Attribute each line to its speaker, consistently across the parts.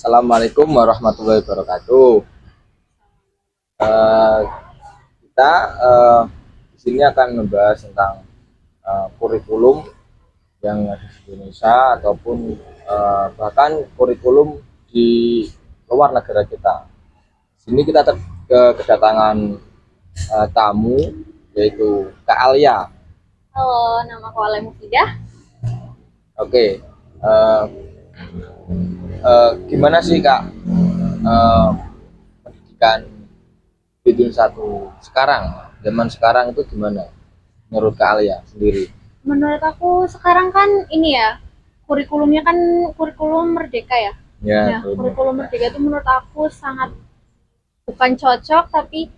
Speaker 1: Assalamualaikum warahmatullahi wabarakatuh. Eh, kita di sini akan membahas tentang kurikulum yang ada di Indonesia ataupun bahkan kurikulum di luar negara kita. Di sini kita kedatangan tamu yaitu Kak Alia.
Speaker 2: Halo, nama aku Ale Mufidah.
Speaker 1: Oke, gimana sih Kak pendidikan Bidun satu sekarang, zaman sekarang itu gimana menurut Kak Alia sendiri?
Speaker 2: Menurut aku sekarang kan ini ya, kurikulumnya kan kurikulum merdeka ya.
Speaker 1: Ya,
Speaker 2: Nah, kurikulum merdeka itu menurut aku sangat bukan cocok, tapi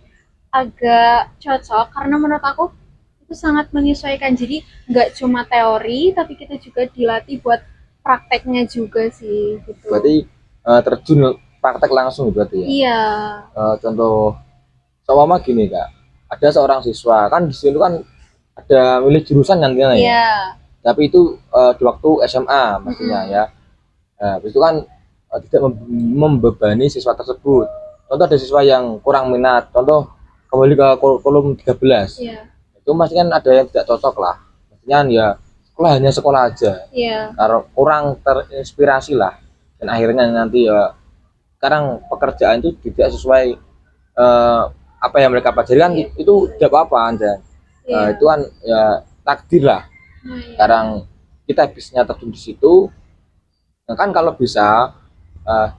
Speaker 2: agak cocok karena menurut aku itu sangat menyesuaikan. Jadi nggak cuma teori, tapi kita juga dilatih buat prakteknya juga sih gitu.
Speaker 1: berarti terjun praktek langsung berarti ya.
Speaker 2: Iya,
Speaker 1: Contoh sama gini Kak, ada seorang siswa kan di sini kan ada milih jurusan nantinya ya,
Speaker 2: iya,
Speaker 1: tapi itu di waktu SMA maksudnya ya. Nah, itu kan tidak membebani siswa tersebut. Contoh ada siswa yang kurang minat, contoh kembali ke kurikulum 13.
Speaker 2: iya,
Speaker 1: Itu masih kan ada yang tidak cocok lah. Maksudnya ya sekolah hanya sekolah aja.
Speaker 2: iya,
Speaker 1: Karena kurang terinspirasi lah. Dan akhirnya nanti ya sekarang pekerjaan itu tidak sesuai apa yang mereka pelajari kan
Speaker 2: iya,
Speaker 1: itu tidak apa-apa Anda.
Speaker 2: iya.
Speaker 1: Itu kan ya takdir lah.
Speaker 2: Nah, iya,
Speaker 1: Sekarang kita bisnya terjun di situ. Nah, kan kalau bisa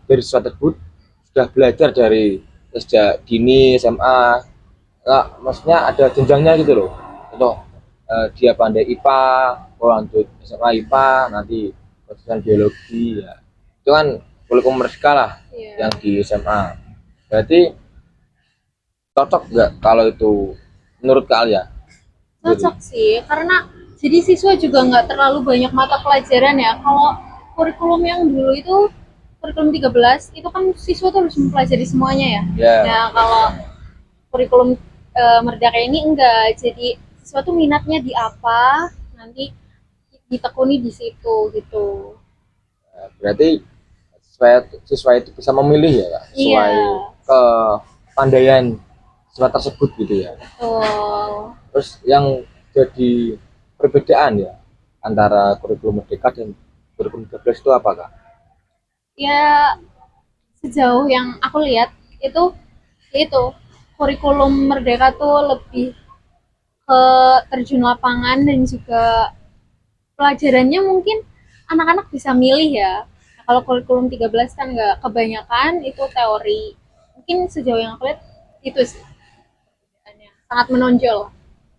Speaker 1: dari siswa tersebut sudah belajar dari sejak dini SMA, nggak maksudnya ada jenjangnya gitu loh. Contoh dia pandai IPA, lanjut SMA IPA, nanti jurusan biologi ya. Itu kan kurikulum mereka lah yang
Speaker 2: iya.
Speaker 1: di SMA. Berarti cocok nggak kalau itu menurut kalian? Jadi,
Speaker 2: Cocok sih, karena jadi siswa juga nggak terlalu banyak mata pelajaran ya. Kalau kurikulum yang dulu itu, kurikulum 13, itu kan siswa tuh harus mempelajari semuanya ya.
Speaker 1: ya
Speaker 2: Nah, kalau kurikulum Merdeka ini enggak, jadi siswa tuh minatnya di apa, nanti ditekuni di situ gitu.
Speaker 1: berarti siswa itu bisa memilih ya Kak,
Speaker 2: Iya,
Speaker 1: sesuai kepandaian siswa tersebut gitu ya.
Speaker 2: betul.
Speaker 1: Terus yang jadi perbedaan ya antara kurikulum Merdeka dan kurikulum 13 itu apakah?
Speaker 2: Ya, sejauh yang aku lihat itu itu kurikulum Merdeka tuh lebih ke terjun lapangan dan juga pelajarannya mungkin anak-anak bisa milih ya. Nah, kalau kurikulum 13 kan nggak, kebanyakan itu teori. Mungkin sejauh yang aku lihat itu sih sangat menonjol.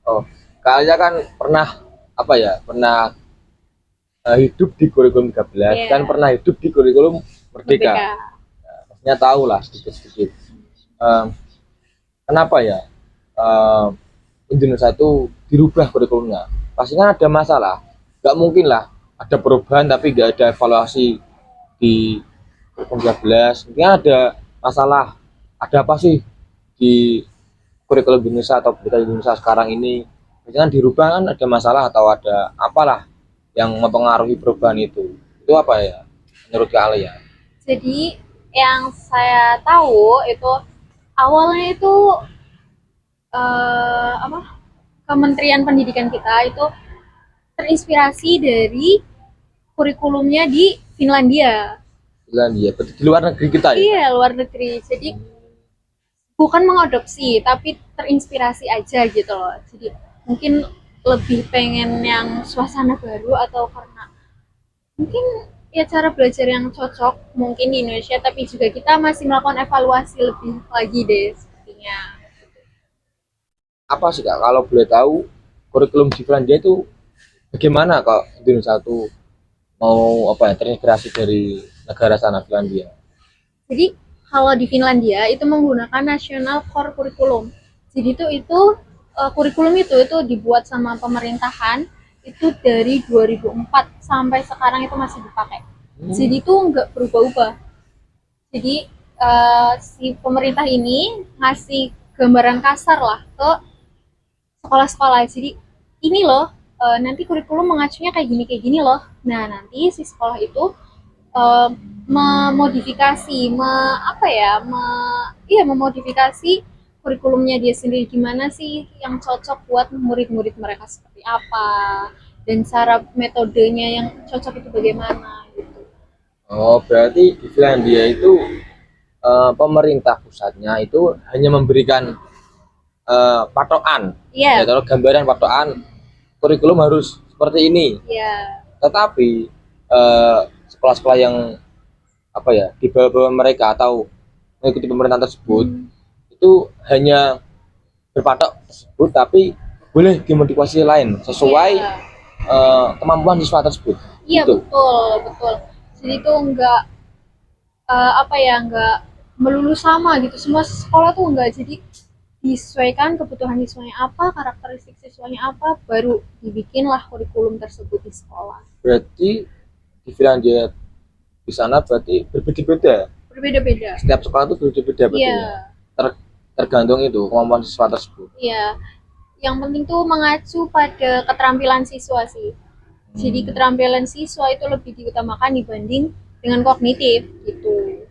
Speaker 1: Oh, kalian kan pernah apa ya? Pernah hidup di kurikulum 13
Speaker 2: Iya,
Speaker 1: dan pernah hidup di kurikulum Merdeka.
Speaker 2: Merdeka.
Speaker 1: Maksudnya tahu lah sedikit-sedikit. Um, Kenapa ya Indonesia itu dirubah kurikulumnya? Pasti kan ada masalah. Gak mungkin lah ada perubahan tapi gak ada evaluasi di kurikulum 13. Mungkin ada masalah. Ada apa sih di kurikulum Indonesia atau pendidikan Indonesia sekarang ini? Misalkan dirubah kan ada masalah atau ada apalah yang mempengaruhi perubahan itu. Itu apa ya menurut kalian?
Speaker 2: Jadi yang saya tahu itu awalnya itu apa, Kementerian Pendidikan kita itu terinspirasi dari kurikulumnya di Finlandia.
Speaker 1: Finlandia, berarti di luar negeri kita ya?
Speaker 2: Iya, luar negeri. Jadi bukan mengadopsi, tapi terinspirasi aja gitu loh. Jadi mungkin lebih pengen yang suasana baru atau karena mungkin ya cara belajar yang cocok mungkin di Indonesia, tapi juga kita masih melakukan evaluasi lebih lagi deh sepertinya.
Speaker 1: Apa sih Kak, kalau boleh tahu kurikulum di Finlandia itu bagaimana kok Indonesia itu mau apa ya terinspirasi dari negara sana Finlandia?
Speaker 2: Jadi kalau di Finlandia itu menggunakan National Core Curriculum. Jadi itu kurikulum itu dibuat sama pemerintahan itu dari 2004 sampai sekarang itu masih dipakai. Jadi itu nggak berubah-ubah. Jadi si pemerintah ini ngasih gambaran kasar lah ke sekolah-sekolah. Jadi ini loh, nanti kurikulum mengacunya kayak gini loh. Nah nanti si sekolah itu eh, memodifikasi, memodifikasi kurikulumnya dia sendiri, gimana sih yang cocok buat murid-murid mereka seperti apa, dan cara metodenya yang cocok itu bagaimana gitu.
Speaker 1: Oh, berarti di Finlandia itu pemerintah pusatnya itu hanya memberikan patokan,
Speaker 2: Iya,
Speaker 1: ya kalau gambaran patokan kurikulum harus seperti ini.
Speaker 2: iya.
Speaker 1: Tetapi sekolah-sekolah yang apa ya di bawah-bawah mereka atau mengikuti pemerintahan tersebut
Speaker 2: Hmm,
Speaker 1: itu hanya berpatok tersebut, tapi boleh dimodifikasi lain sesuai
Speaker 2: iya.
Speaker 1: kemampuan siswa tersebut.
Speaker 2: Iya,
Speaker 1: Itu.
Speaker 2: betul, betul. Jadi itu enggak enggak melulu sama gitu. Semua sekolah tuh enggak, jadi disesuaikan kebutuhan siswanya apa, karakteristik siswanya apa, baru dibikinlah kurikulum tersebut di sekolah.
Speaker 1: Berarti di Finlandia di sana berarti berbeda-beda.
Speaker 2: Berbeda-beda.
Speaker 1: Setiap sekolah itu berbeda-beda
Speaker 2: Iya,
Speaker 1: betulnya. Tergantung itu kemampuan siswa tersebut.
Speaker 2: iya. Yang penting tuh mengacu pada keterampilan siswa sih. Jadi
Speaker 1: Hmm.
Speaker 2: keterampilan siswa itu lebih diutamakan dibanding dengan kognitif gitu.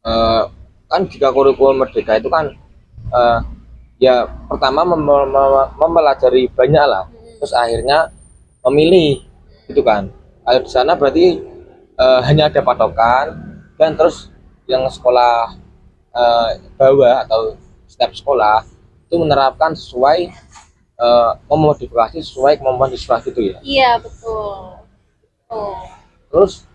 Speaker 1: Eh, kan jika kurikulum merdeka itu kan eh, ya pertama mempelajari banyak lah,
Speaker 2: Hmm.
Speaker 1: terus akhirnya memilih gitu kan. Kalau di sana berarti hanya ada patokan, dan terus yang sekolah bawah atau setiap sekolah itu menerapkan sesuai memodifikasi sesuai kemampuan siswa gitu ya.
Speaker 2: Iya, betul. Oh.
Speaker 1: Terus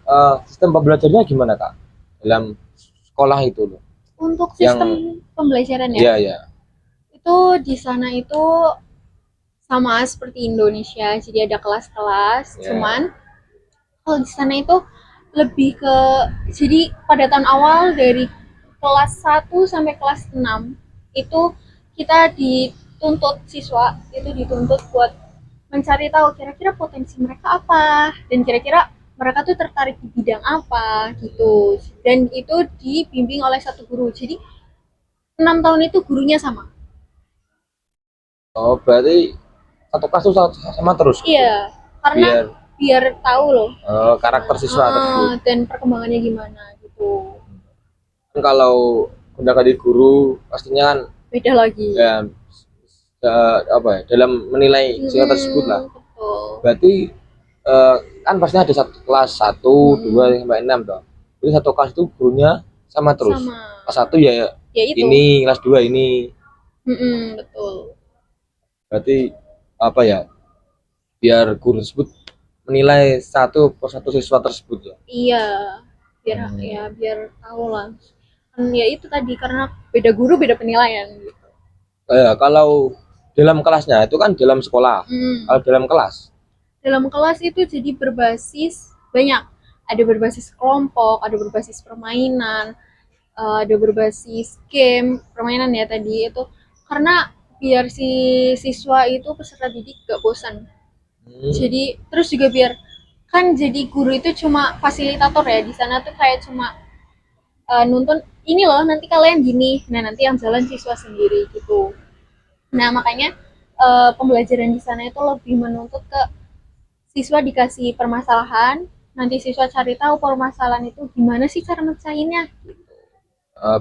Speaker 1: sistem pembelajarannya gimana kak dalam sekolah itu loh?
Speaker 2: Untuk
Speaker 1: Yang
Speaker 2: sistem pembelajaran ya,
Speaker 1: iya ya.
Speaker 2: itu di sana itu sama seperti Indonesia, jadi ada kelas-kelas,
Speaker 1: Ya.
Speaker 2: cuman kalau di sana itu lebih ke, jadi pada tahun awal dari kelas 1 sampai kelas 6 itu kita dituntut, siswa itu dituntut buat mencari tahu kira-kira potensi mereka apa, dan kira-kira mereka tuh tertarik di bidang apa gitu, dan itu dibimbing oleh satu guru, jadi 6 tahun itu gurunya sama.
Speaker 1: Oh berarti satu kasus sama terus gitu.
Speaker 2: Iya, karena
Speaker 1: Biar
Speaker 2: biar tahu loh,
Speaker 1: karakter siswa tersebut.
Speaker 2: dan perkembangannya gimana gitu.
Speaker 1: Kan kalau menjadi guru pastinya kan
Speaker 2: Beda lagi.
Speaker 1: ya apa ya dalam menilai siswa tersebut lah.
Speaker 2: Betul.
Speaker 1: Berarti eh, kan pastinya ada satu kelas satu dua sampai enam toh. Jadi satu kelas itu gurunya sama terus.
Speaker 2: Sama.
Speaker 1: Kelas satu ya
Speaker 2: Ya itu.
Speaker 1: ini, kelas dua ini.
Speaker 2: Betul.
Speaker 1: Berarti apa ya? Biar guru tersebut menilai satu persatu siswa tersebut ya.
Speaker 2: Iya. Biar ya biar tahu lah. Kan ya itu tadi, karena beda guru beda penilaian gitu.
Speaker 1: Kalau dalam kelasnya itu kan dalam sekolah. Kalau dalam kelas,
Speaker 2: Dalam kelas itu jadi berbasis banyak. Ada berbasis kelompok, ada berbasis permainan, ada berbasis game, permainan ya tadi itu. Karena biar si siswa itu, peserta didik, gak bosan. Jadi terus juga biar, kan jadi guru itu cuma fasilitator ya, di sana tuh kayak cuma nuntun ini loh nanti kalian gini, nah nanti yang jalan siswa sendiri gitu. Nah makanya pembelajaran di sana itu lebih menuntut ke siswa dikasih permasalahan, nanti siswa cari tahu permasalahan itu gimana sih cara mecahinnya.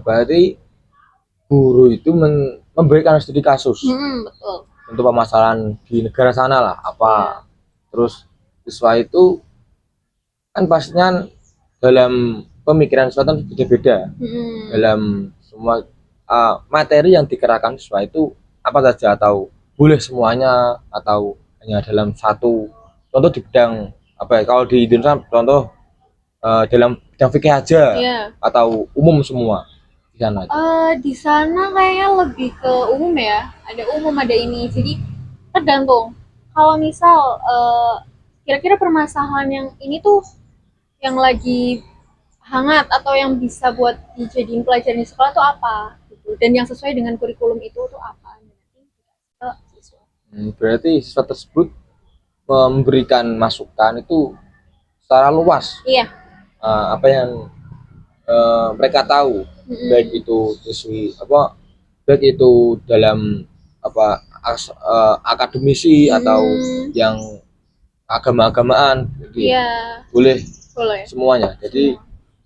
Speaker 1: berarti guru itu memberikan studi kasus
Speaker 2: Betul.
Speaker 1: untuk permasalahan di negara sana lah apa.
Speaker 2: Ya.
Speaker 1: Terus siswa itu kan pastinya dalam pemikiran siswa kan beda-beda. Dalam semua materi yang dikerahkan siswa itu apa saja, atau boleh semuanya, atau hanya dalam satu contoh di bidang apa ya, kalau di Indonesia contoh dalam bidang fikih aja,
Speaker 2: Yeah.
Speaker 1: atau umum semua di sana.
Speaker 2: Di sana kayaknya lebih ke umum ya, ada umum ada ini, jadi tergantung. Kalau misal kira-kira permasalahan yang ini tuh yang lagi hangat atau yang bisa buat dijadiin pelajaran di sekolah tuh apa gitu, dan yang sesuai dengan kurikulum itu tuh apa,
Speaker 1: Berarti siswa tersebut memberikan masukan itu secara luas.
Speaker 2: iya.
Speaker 1: Apa yang mereka tahu, baik itu sesuai apa, baik itu dalam apa akademisi atau yang agama-agamaan gitu.
Speaker 2: Iya.
Speaker 1: Boleh
Speaker 2: boleh.
Speaker 1: semuanya, jadi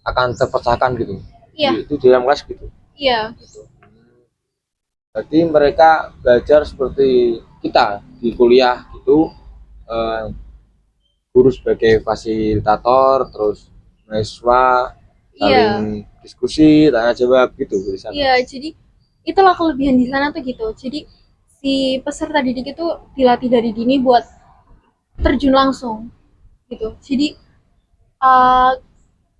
Speaker 1: akan terpecahkan gitu.
Speaker 2: Iya.
Speaker 1: Itu di dalam kelas gitu.
Speaker 2: Iya gitu.
Speaker 1: Jadi mereka belajar seperti kita di kuliah gitu, eh, guru sebagai fasilitator, terus mahasiswa
Speaker 2: Iya.
Speaker 1: saling diskusi, tanya jawab gitu di sana.
Speaker 2: Iya, jadi itulah kelebihan di sana tuh gitu. Jadi si peserta didik itu dilatih dari dini buat terjun langsung gitu. Jadi uh,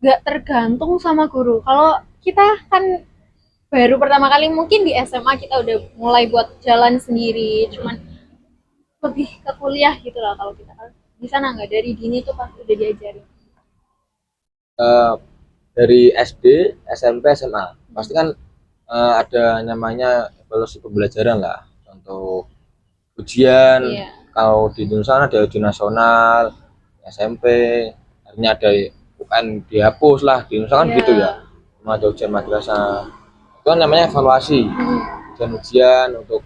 Speaker 2: gak tergantung sama guru. Kalau kita kan baru pertama kali mungkin di SMA kita udah mulai buat jalan sendiri, cuman lebih ke kuliah gitu lah kalau kita kan di sana nggak dari dini tuh pas udah diajarin.
Speaker 1: Eh, dari SD, SMP, SMA pasti kan ada namanya evaluasi pembelajaran lah, untuk ujian.
Speaker 2: Iya.
Speaker 1: Kalau di Indonesia ada ujian nasional, SMP, akhirnya ada UN dihapus lah di Indonesia kan
Speaker 2: Iya.
Speaker 1: gitu ya, cuma ada ujian madrasah, itu kan namanya evaluasi,
Speaker 2: Hmm.
Speaker 1: ujian-ujian untuk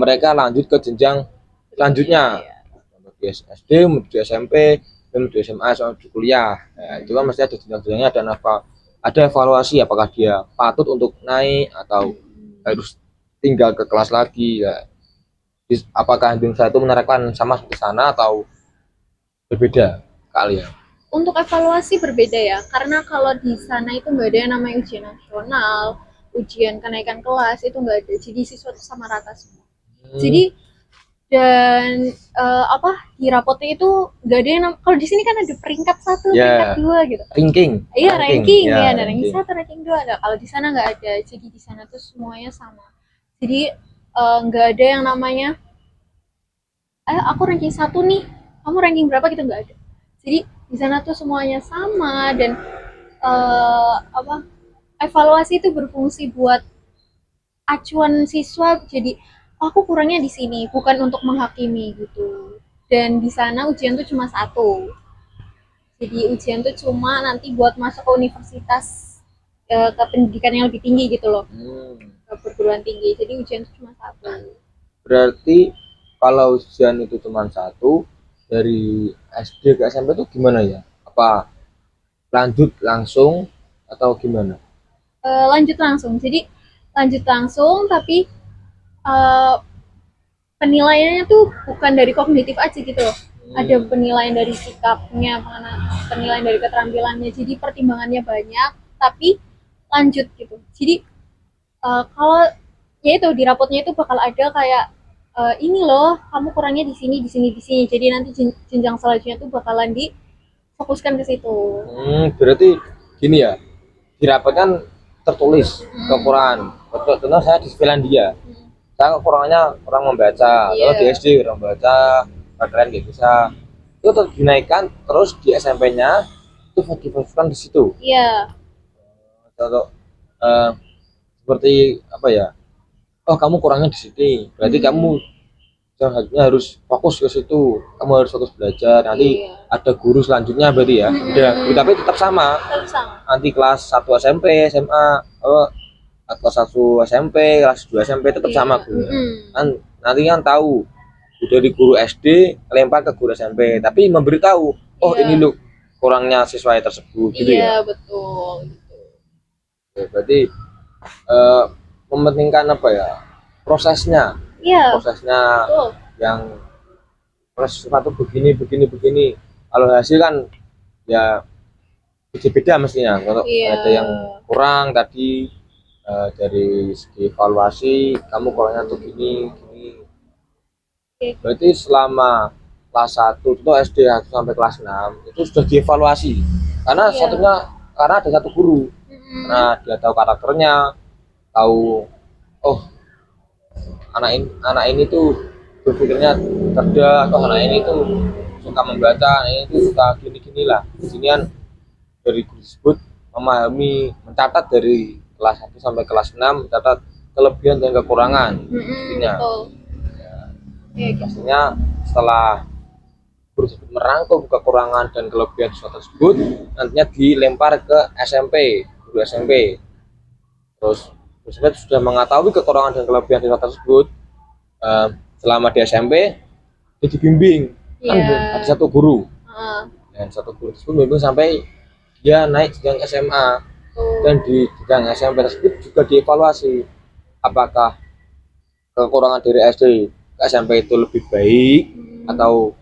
Speaker 1: mereka lanjut ke jenjang selanjutnya,
Speaker 2: Iya.
Speaker 1: di SD, di SMP, di SMA, sama di kuliah. Nah, itu kan mesti ada jenjang-jenjangnya dan ada evaluasi apakah dia patut untuk naik atau harus tinggal ke kelas lagi ya. Apakah Indonesia itu menerapkan sama seperti sana atau berbeda kalian?
Speaker 2: Untuk evaluasi berbeda ya, karena kalau di sana itu nggak ada yang namanya ujian nasional, ujian kenaikan kelas itu nggak ada. Jadi siswa itu sama rata semua. Jadi dan apa di rapotnya itu nggak ada yang kalau di sini kan ada peringkat 1, peringkat 2 gitu.
Speaker 1: Ranking.
Speaker 2: Iya ranking ya, ada ranking
Speaker 1: ranking.
Speaker 2: 1, ranking 2 ada. Kalau di sana nggak ada. Jadi di sana tuh semuanya sama. Jadi nggak ada yang namanya aku ranking 1 nih, kamu ranking berapa gitu nggak ada. Jadi di sana tuh semuanya sama dan apa evaluasi itu berfungsi buat acuan siswa. Jadi aku kurangnya di sini bukan untuk menghakimi gitu. Dan di sana ujian tuh cuma satu. Jadi ujian tuh cuma nanti buat masuk ke universitas ke pendidikan yang lebih tinggi gitu loh, ke perguruan tinggi. Jadi ujian tuh cuma satu.
Speaker 1: Berarti kalau ujian itu cuma satu, dari SD ke SMP itu gimana ya? Apa lanjut langsung atau gimana?
Speaker 2: Lanjut langsung. Jadi lanjut langsung tapi uh, penilaiannya tuh bukan dari kognitif aja gitu loh. Ada penilaian dari sikapnya, penilaian dari keterampilannya. Jadi pertimbangannya banyak, tapi lanjut gitu. Jadi kalau ya itu di rapotnya itu bakal ada kayak ini loh, kamu kurangnya di sini, di sini, di sini. Jadi nanti jenjang selanjutnya tuh bakalan difokuskan ke situ.
Speaker 1: Berarti gini ya, di rapat kan tertulis kekurangan. Contoh saya di Finlandia, saya kekurangannya kurang membaca. Kalau di SD kurang membaca, kalian nggak bisa. Itu dinaikkan terus di SMP-nya itu difokuskan di situ.
Speaker 2: Iya.
Speaker 1: Contoh seperti apa ya? Oh kamu kurangnya di sini, berarti kamu selanjutnya harus fokus ke situ. Kamu harus fokus belajar. Nanti ada guru selanjutnya berarti ya. Tapi tetap sama.
Speaker 2: Tetap sama.
Speaker 1: Nanti kelas 1 SMP, SMA, kelas 1 SMP, kelas 2 SMP tetap sama guru. Kan nanti kan tahu dari guru SD lempar ke guru SMP, tapi memberitahu, oh ini loh kurangnya siswa tersebut gitu ya.
Speaker 2: Iya betul. Gitu.
Speaker 1: Ya, berarti mementingkan apa ya, prosesnya.
Speaker 2: Iya.
Speaker 1: Prosesnya
Speaker 2: betul.
Speaker 1: Yang proses sesuatu begini. Kalau hasil kan ya beda mestinya. Kalau ada yang kurang tadi dari segi evaluasi, kamu kurangnya tuh gini. Berarti selama kelas 1 itu SD sampai kelas 6 itu sudah dievaluasi. Karena karena ada satu guru. Karena dia tahu karakternya, tahu oh anak ini tuh berpikirnya cerdas, atau anak ini tuh suka membaca, anak ini tuh suka gini lah. Di sini kan dari guru tersebut memahami, mencatat dari kelas 1 sampai kelas 6, mencatat kelebihan dan kekurangan. Pastinya setelah guru tersebut merangkum kekurangan dan kelebihan siswa tersebut, nantinya dilempar ke SMP, guru SMP. Terus sudah mengetahui kekurangan dan kelebihan siswa tersebut, selama di SMP dia dibimbing. Kan ada satu guru dan satu guru tersebut memang sampai dia naik jenjang SMA, dan di jenjang SMP tersebut juga dievaluasi apakah kekurangan dari SD ke SMP itu lebih baik atau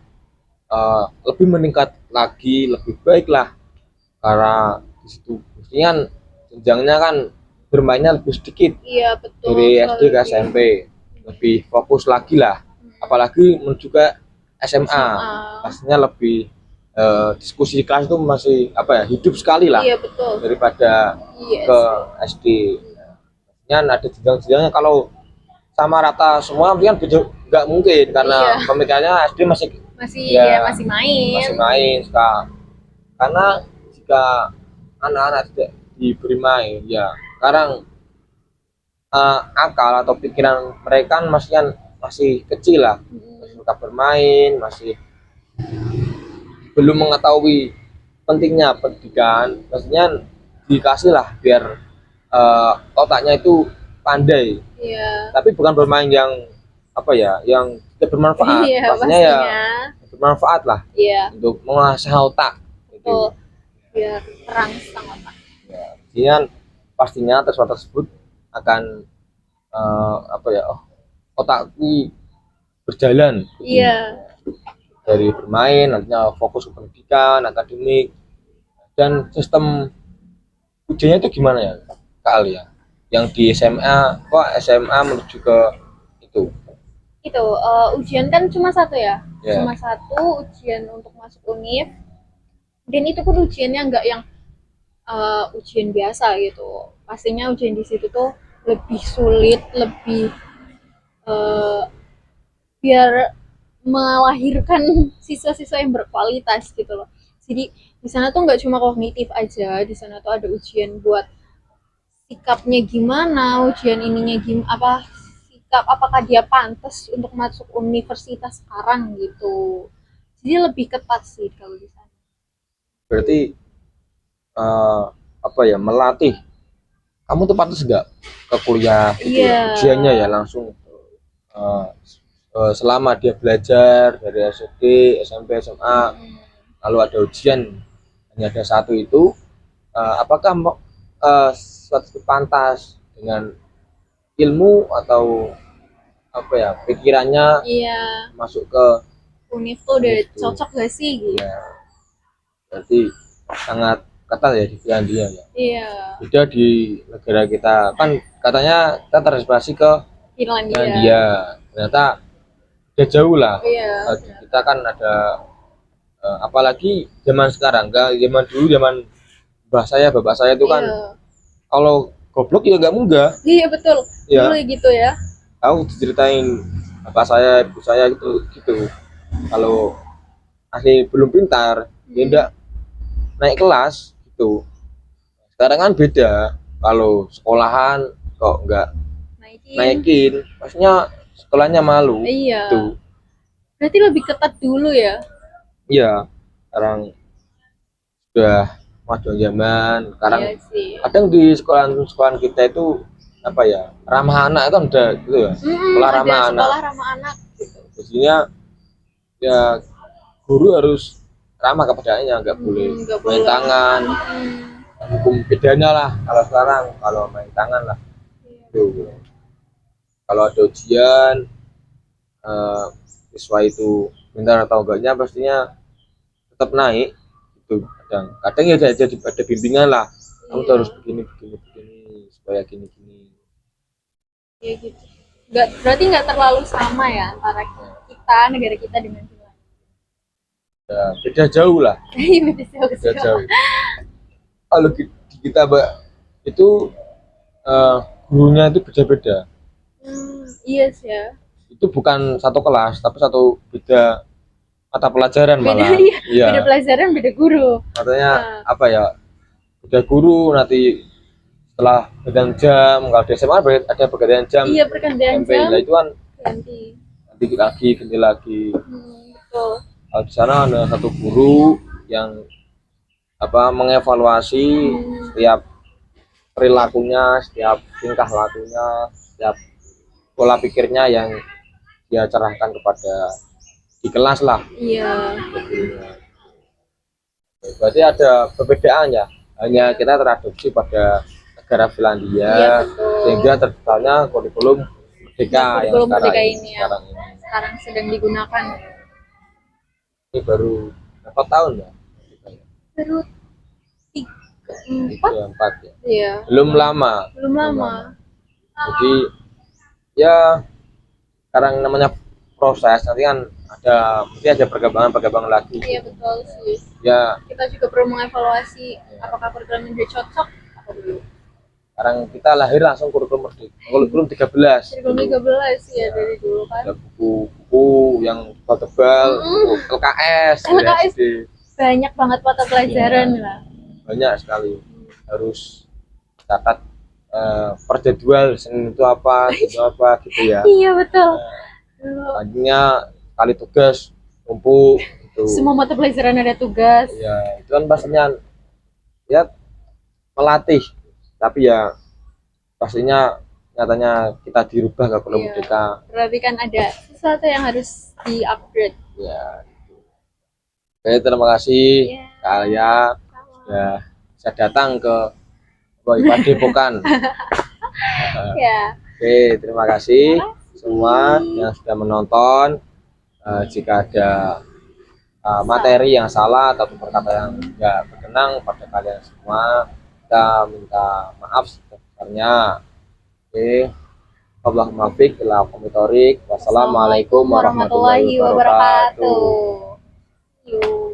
Speaker 1: lebih meningkat lagi, lebih baik lah, karena di situ mestinya kan jenjangnya kan bermainnya lebih sedikit
Speaker 2: Iya betul
Speaker 1: dari SD ke
Speaker 2: sekali.
Speaker 1: SMP, lebih fokus lagi lah, apalagi menuju ke SMA pastinya lebih diskusi di kelas itu masih apa ya, hidup sekali lah
Speaker 2: Iya betul.
Speaker 1: daripada
Speaker 2: Iya
Speaker 1: ke
Speaker 2: sih.
Speaker 1: SD. Kan ada jenjang-jenjangnya, kalau sama rata semua kan nggak mungkin, karena
Speaker 2: Iya.
Speaker 1: pemikirannya SD masih
Speaker 2: Masih
Speaker 1: ya,
Speaker 2: ya masih main.
Speaker 1: masih main karena jika anak-anak tidak diberi main ya sekarang akal atau pikiran mereka kan masih kecil lah, masih suka bermain, masih belum mengetahui pentingnya pendidikan, maksudnya dikasih lah biar otaknya itu pandai,
Speaker 2: Iya.
Speaker 1: tapi bukan bermain yang apa ya, yang tidak bermanfaat,
Speaker 2: Iya
Speaker 1: maksudnya ya
Speaker 2: pastinya.
Speaker 1: bermanfaat lah
Speaker 2: Iya
Speaker 1: untuk mengasah otak
Speaker 2: betul.
Speaker 1: gitu.
Speaker 2: Biar terangsang otak.
Speaker 1: Ya, jadi pastinya tes tersebut akan apa ya, otakku berjalan gitu.
Speaker 2: Iya.
Speaker 1: Dari bermain nantinya fokus ke pendidikan akademik, dan sistem ujiannya itu gimana ya Kak Ali ya, yang di SMA kok SMA menuju ke itu
Speaker 2: Itu ujian kan cuma satu ya.
Speaker 1: ya.
Speaker 2: Cuma satu ujian untuk masuk univ. Dan itu pun ujiannya nggak yang ujian biasa gitu. Pastinya ujian di situ tuh lebih sulit, lebih eh, biar melahirkan siswa-siswa yang berkualitas gitu loh. Jadi di sana tuh nggak cuma kognitif aja, di sana tuh ada ujian buat sikapnya gimana, ujian ininya gimana, apa sikap, apakah dia pantas untuk masuk universitas sekarang gitu. Jadi lebih ketat sih kalau di sana.
Speaker 1: Berarti eh, apa ya, melatih kamu tuh pantas nggak ke kuliah gitu ya,
Speaker 2: Iya.
Speaker 1: ujiannya ya langsung eh, selama dia belajar dari SD SMP SMA lalu ada ujian hanya ada satu itu, apakah suatu pantas dengan ilmu atau apa ya, pikirannya
Speaker 2: Iya,
Speaker 1: masuk ke
Speaker 2: univ tuh udah
Speaker 1: univ itu
Speaker 2: cocok gak sih gitu.
Speaker 1: ya. Berarti sangat ketat ya di Finlandia ya,
Speaker 2: Iya,
Speaker 1: beda di negara kita kan, katanya kita terinspirasi ke
Speaker 2: Finlandia.
Speaker 1: Finlandia, ternyata udah jauh lah.
Speaker 2: Iya.
Speaker 1: Kita kan ada apalagi zaman sekarang, enggak zaman dulu, zaman bapak saya itu kan
Speaker 2: Iya.
Speaker 1: kalau goblok ya nggak munggah
Speaker 2: Iya betul.
Speaker 1: ya.
Speaker 2: Dulu gitu ya.
Speaker 1: Aku diceritain bapak saya ibu saya gitu gitu, kalau masih belum pintar dia enggak naik kelas gitu. Sekarang kan beda, kalau sekolahan kok enggak
Speaker 2: Naikin.
Speaker 1: naikin maksudnya sekolahnya malu
Speaker 2: Iya.
Speaker 1: gitu.
Speaker 2: Berarti lebih ketat dulu ya.
Speaker 1: Iya, sekarang sudah maju zaman sekarang.
Speaker 2: Iya sih.
Speaker 1: Kadang di sekolah kita itu apa ya, ramah anak kan udah gitu ya, sekolah
Speaker 2: Ada
Speaker 1: ramah anak.
Speaker 2: sekolah ramah anak gitu.
Speaker 1: Jadinya ya guru harus ramah kepadanya, nggak boleh
Speaker 2: Nggak
Speaker 1: main
Speaker 2: boleh.
Speaker 1: tangan, hukum bedanya lah kalau sekarang, kalau main tangan lah gitu. Kalau ada ujian siswa itu pintar atau enggaknya pastinya tetap naik itu. Kadang ya ada bimbingan lah, kamu tuh harus begini supaya gini.
Speaker 2: Iya gitu. Nggak, berarti nggak terlalu sama ya antara kita, negara kita dengan Finlandia.
Speaker 1: Ya, beda jauh lah,
Speaker 2: Iya beda
Speaker 1: beda
Speaker 2: jauh.
Speaker 1: jauh. Kalau di kita Mbak itu eh, gurunya itu beda-beda,
Speaker 2: Iya sih ya.
Speaker 1: itu bukan satu kelas tapi satu beda mata pelajaran
Speaker 2: Beda
Speaker 1: malah.
Speaker 2: iya.
Speaker 1: Iya,
Speaker 2: Beda pelajaran, beda guru.
Speaker 1: katanya
Speaker 2: Nah.
Speaker 1: apa ya, beda guru nanti setelah pergantian jam, kalau di SMA ada pergantian jam.
Speaker 2: Iya pergantian
Speaker 1: sampai
Speaker 2: jam.
Speaker 1: lah itu kan
Speaker 2: Ganti.
Speaker 1: ganti lagi.
Speaker 2: Betul.
Speaker 1: Kalau di sana ada satu guru yang apa, mengevaluasi setiap perilakunya, setiap tingkah lakunya, setiap pola pikirnya yang dia cerahkan kepada di kelas lah.
Speaker 2: Iya.
Speaker 1: Berarti ada perbedaan ya. Hanya kita teradopsi pada negara
Speaker 2: Iya,
Speaker 1: Finlandia
Speaker 2: betul.
Speaker 1: sehingga terciptanya kurikulum merdeka yang
Speaker 2: Kurikulum
Speaker 1: sekarang
Speaker 2: merdeka
Speaker 1: ini.
Speaker 2: ini ya.
Speaker 1: Sekarang ini.
Speaker 2: Sekarang sedang digunakan.
Speaker 1: Ini baru berapa tahun ya?
Speaker 2: Baru 3, 4.
Speaker 1: 4 ya.
Speaker 2: Iya.
Speaker 1: Belum lama.
Speaker 2: Belum lama.
Speaker 1: Jadi ya sekarang namanya proses, nanti kan mesti ada perkembangan lagi.
Speaker 2: Iya betul sih.
Speaker 1: Ya
Speaker 2: Kita juga perlu mengevaluasi apakah kurikulum ini cocok apa belum.
Speaker 1: sekarang kita lahir langsung kurikulum merdeka, kurikulum 13.
Speaker 2: Kurikulum 13 ya dari dulu kan.
Speaker 1: Ada buku-buku yang tebal, buku LKS,
Speaker 2: LKS.
Speaker 1: SD.
Speaker 2: Banyak banget mata pelajaran lah.
Speaker 1: Banyak sekali. Harus catat per jadwal, Senin itu apa gitu ya.
Speaker 2: Iya betul.
Speaker 1: Selanjutnya kali tugas tumpuk itu.
Speaker 2: Semua mata pelajaran ada tugas.
Speaker 1: Ya itu kan pastinya ya melatih, tapi ya pastinya nyatanya kita dirubah ke kurikulum
Speaker 2: Iya.
Speaker 1: merdeka.
Speaker 2: Berarti kan ada sesuatu yang harus di-upgrade.
Speaker 1: Ya gitu. Oke, terima kasih
Speaker 2: Iya.
Speaker 1: kalian sudah bisa datang ke Padepokan.
Speaker 2: Ya.
Speaker 1: Oke, terima kasih semua yang sudah menonton. Jika ada materi yang salah atau perkata yang tidak berkenan pada kalian semua, kita minta maaf sebesarnya. Oke, Allahumma fiq ila komitorik. Wassalamualaikum warahmatullahi wabarakatuh.
Speaker 2: Yuk.